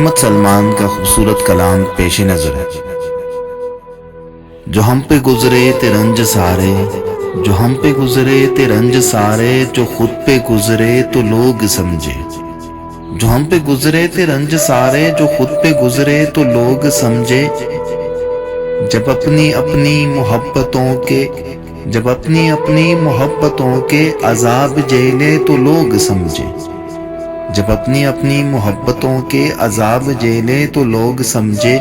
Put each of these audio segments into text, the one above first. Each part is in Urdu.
محمد سلمان کا خوبصورت کلام پیش نظر ہے۔ جو ہم پہ گزرے تھے رنج سارے، جو ہم پہ گزرے تھے رنج سارے، جو خود پہ گزرے تو لوگ سمجھے۔ جو ہم پہ گزرے تھے رنج سارے، جو خود پہ گزرے تو لوگ سمجھے۔ جب اپنی اپنی محبتوں کے عذاب جھیلے تو لوگ سمجھے۔ جب اپنی اپنی محبتوں کے عذاب جھیلے تو لوگ سمجھے۔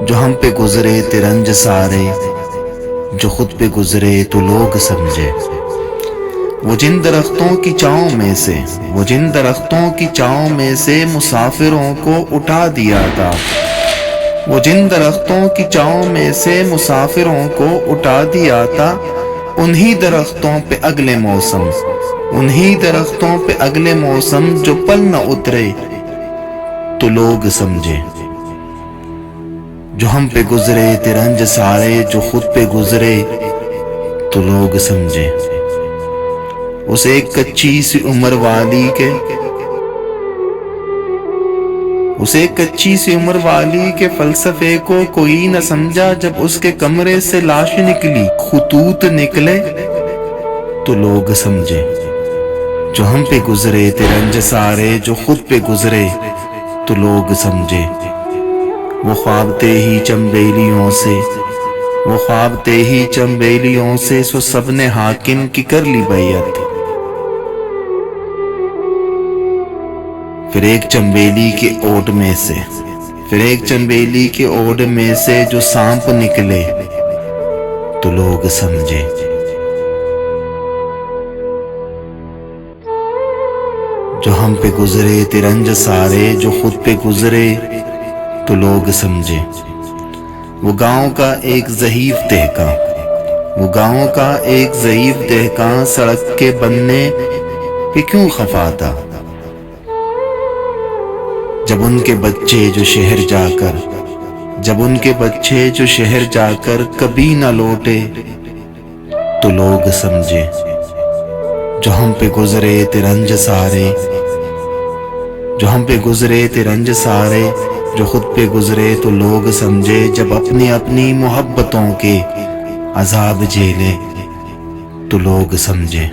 جو ہم پہ گزرے تھے رنج سارے، جو خود پہ گزرے تو لوگ سمجھے۔ وہ جن درختوں کی چھاؤں میں سے مسافروں کو اٹھا دیا تھا، وہ جن درختوں کی چھاؤں میں سے مسافروں کو اٹھا دیا تھا، انہی درختوں پہ اگلے موسم جو پل نہ اترے تو لوگ سمجھے۔ جو ہم پہ گزرے تھے رنج سارے، جو خود پہ گزرے تو لوگ سمجھے۔ اس ایک کچی سی عمر والی کے فلسفے کو کوئی نہ سمجھا، جب اس کے کمرے سے لاش نکلی، خطوط نکلے تو لوگ سمجھے۔ جو ہم پہ گزرے تھے رنج سارے، جو خود پہ گزرے تو لوگ سمجھے۔ وہ خواب تھے ہی چنبیلیوں سے، سو سب نے حاکم کی کر لی بیعت۔ پھر ایک چنبیلی کے اوڈ میں سے جو سانپ نکلے تو لوگ سمجھے۔ جو ہم پہ گزرے تھے رنج سارے، جو خود پہ گزرے تو لوگ سمجھے۔ وہ گاؤں کا ایک ضعیف دہقاں سڑک کے بننے پہ کیوں خفا تھا؟ جب ان کے بچے جو شہر جا کر کبھی نہ لوٹے تو لوگ سمجھے۔ جو ہم پہ گزرے تھے رنج سارے، جو خود پہ گزرے تو لوگ سمجھے۔ جب اپنی اپنی محبتوں کے عذاب جھیلے تو لوگ سمجھے۔